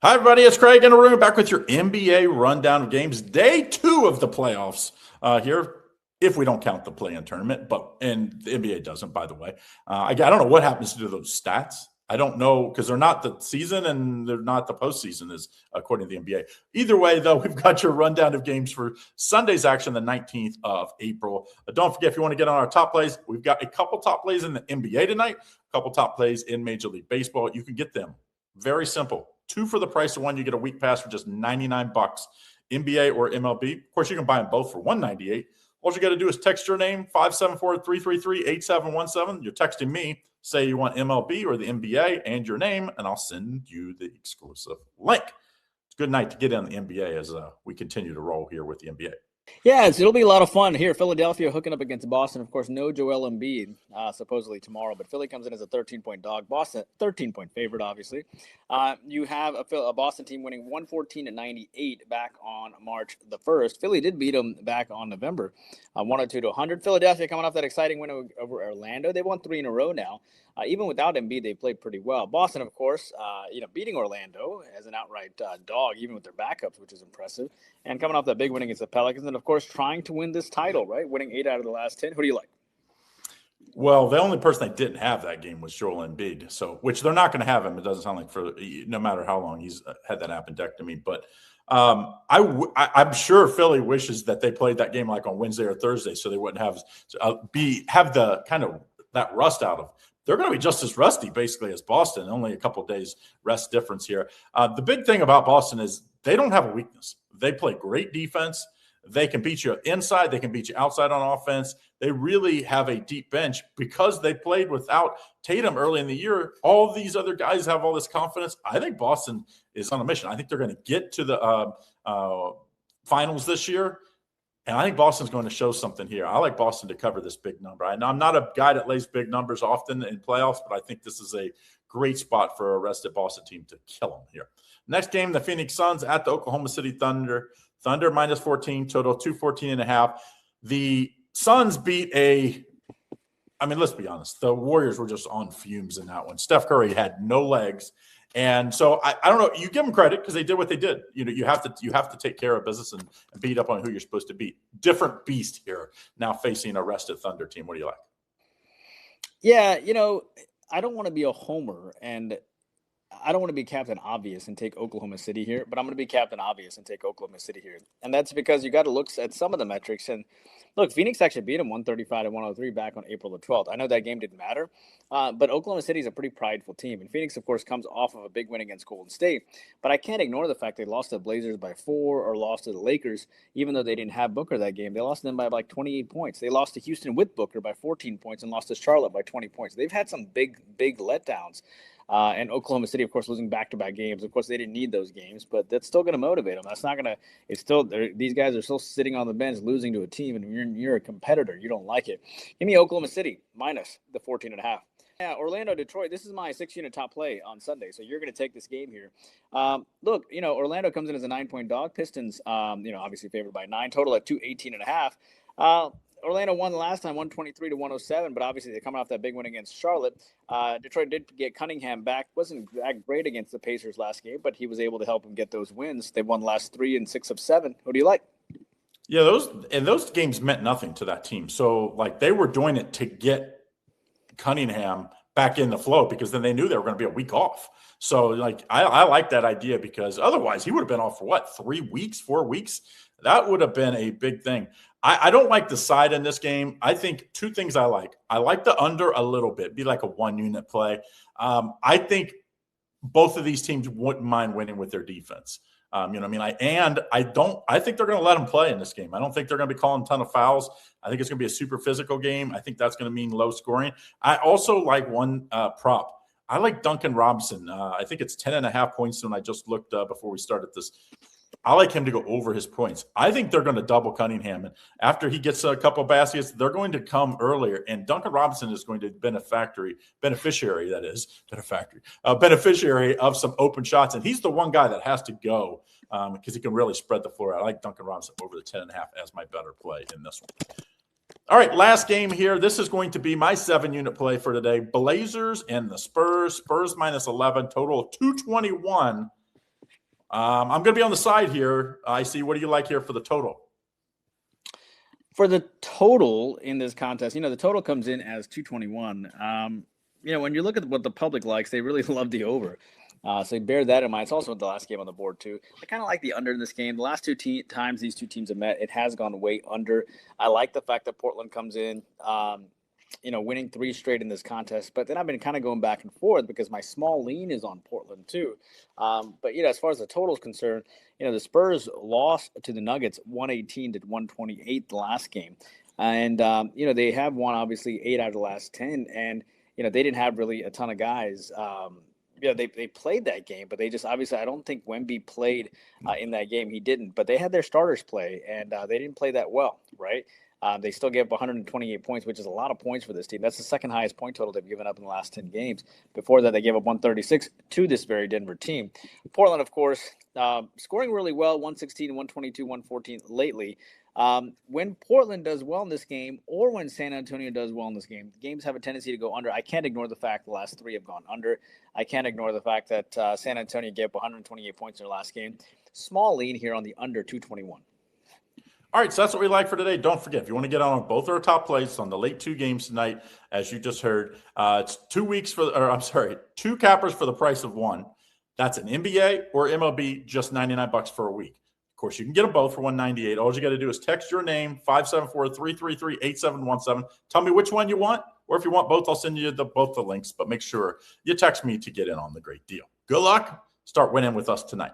Hi, everybody. It's Craig and Arun back with your NBA rundown of games. Day 2 of the playoffs here, if we don't count the play-in tournament, and the NBA doesn't, by the way. I don't know what happens to those stats. I don't know because they're not the season and they're not the postseason, is according to the NBA. Either way, though, we've got your rundown of games for Sunday's action, the 19th of April. Don't forget, if you want to get on our top plays, we've got a couple top plays in the NBA tonight, a couple top plays in Major League Baseball. You can get them. Very simple. 2 for the price of 1. You get a week pass for just $99, NBA or MLB. Of course, you can buy them both for $198. All you got to do is text your name, 574-333-8717. You're texting me, say you want MLB or the NBA and your name, and I'll send you the exclusive link. It's a good night to get in the NBA as we continue to roll here with the NBA. Yeah, it'll be a lot of fun here. Philadelphia hooking up against Boston. Of course, no Joel Embiid supposedly tomorrow, but Philly comes in as a 13-point dog. Boston, 13-point favorite, obviously. You have a Boston team winning 114-98 back on March the 1st. Philly did beat them back on November, 102-100. Philadelphia coming off that exciting win over Orlando. They won 3 in a row now. Even without Embiid, they played pretty well. Boston, of course, beating Orlando as an outright dog, even with their backups, which is impressive. And coming off that big win against the Pelicans, and of course, trying to win this title, right? Winning 8 out of the last 10. Who do you like? Well, the only person that didn't have that game was Joel Embiid, which they're not going to have him. It doesn't sound like for no matter how long he's had that appendectomy. But I'm sure Philly wishes that they played that game like on Wednesday or Thursday, so they wouldn't have the kind of that rust out of. They're going to be just as rusty, basically, as Boston. Only a couple of days rest difference here. The big thing about Boston is they don't have a weakness. They play great defense. They can beat you inside. They can beat you outside on offense. They really have a deep bench because they played without Tatum early in the year. All these other guys have all this confidence. I think Boston is on a mission. I think they're going to get to the finals this year. And I think Boston's going to show something here. I like Boston to cover this big number. I know I'm not a guy that lays big numbers often in playoffs, but I think this is a great spot for a rested Boston team to kill them here. Next game, the Phoenix Suns at the Oklahoma City Thunder. Thunder minus 14, total 214.5. The Suns beat let's be honest. The Warriors were just on fumes in that one. Steph Curry had no legs. And so I don't know. You give them credit because they did what they did. You have to take care of business and beat up on who you're supposed to beat. Different beast here now facing a rested Thunder team. What do you like? Yeah, I don't want to be a homer, and I don't want to be Captain Obvious and take Oklahoma City here, but I'm going to be Captain Obvious and take Oklahoma City here. And that's because you got to look at some of the metrics. And look, Phoenix actually beat them 135-103 back on April the 12th. I know that game didn't matter, but Oklahoma City is a pretty prideful team. And Phoenix, of course, comes off of a big win against Golden State. But I can't ignore the fact they lost to the Blazers by 4 or lost to the Lakers, even though they didn't have Booker that game. They lost to them by like 28 points. They lost to Houston with Booker by 14 points and lost to Charlotte by 20 points. They've had some big letdowns. And Oklahoma City, of course, losing back-to-back games. Of course, they didn't need those games, but that's still going to motivate them. That's not going to – it's still – these guys are still sitting on the bench losing to a team, and you're a competitor. You don't like it. Give me Oklahoma City minus the 14.5. Yeah, Orlando, Detroit, this is my 6-unit top play on Sunday, so you're going to take this game here. Look, Orlando comes in as a 9-point dog. Pistons, obviously favored by 9, total at 218.5. Orlando won the last time, 123-107, but obviously they're coming off that big win against Charlotte. Detroit did get Cunningham back. Wasn't that great against the Pacers last game, but he was able to help them get those wins. They won the last 3 and 6 of 7. Who do you like? Yeah, those games meant nothing to that team. So, they were doing it to get Cunningham back in the flow because then they knew they were going to be a week off. So, I like that idea because otherwise he would have been off for 3 weeks, 4 weeks? That would have been a big thing. I don't like the side in this game. I think 2 things I like. I like the under a little bit, be like a 1-unit play. I think both of these teams wouldn't mind winning with their defense. I think they're going to let them play in this game. I don't think they're going to be calling a ton of fouls. I think it's going to be a super physical game. I think that's going to mean low scoring. I also like one prop. I like Duncan Robinson. I think it's 10.5 points when I just looked before we started this. I like him to go over his points. I think they're going to double Cunningham. And after he gets a couple of baskets, they're going to come earlier. And Duncan Robinson is going to be beneficiary of some open shots. And he's the one guy that has to go because he can really spread the floor. I like Duncan Robinson over the 10.5 as my better play in this one. All right, last game here. This is going to be my 7-unit play for today. Blazers and the Spurs. Spurs minus 11, total of 221. I'm going to be on the side here. I see. What do you like here for the total? For the total in this contest, the total comes in as 221. When you look at what the public likes, they really love the over. So bear that in mind. It's also the last game on the board, too. I kind of like the under in this game. The last times these two teams have met, it has gone way under. I like the fact that Portland comes in, winning 3 straight in this contest. But then I've been kind of going back and forth because my small lean is on Portland, too. But as far as the total is concerned, the Spurs lost to the Nuggets 118 to 128 the last game. And, they have won, obviously, 8 out of the last 10. And, they didn't have really a ton of guys. They played that game, but they just obviously I don't think Wemby played in that game. He didn't, but they had their starters play, and they didn't play that well, right? They still gave up 128 points, which is a lot of points for this team. That's the second highest point total they've given up in the last 10 games. Before that, they gave up 136 to this very Denver team. Portland, of course, scoring really well, 116, 122, 114 lately. When Portland does well in this game or when San Antonio does well in this game, games have a tendency to go under. I can't ignore the fact the last 3 have gone under. I can't ignore the fact that San Antonio gave up 128 points in their last game. Small lean here on the under 221. All right, so that's what we like for today. Don't forget, if you want to get on both our top plays on the late 2 games tonight, as you just heard, it's 2 cappers for the price of 1. That's an NBA or MLB, just $99 for a week. Of course, you can get them both for $198. All you got to do is text your name, 574-333-8717. Tell me which one you want, or if you want both, I'll send you both the links. But make sure you text me to get in on the great deal. Good luck. Start winning with us tonight.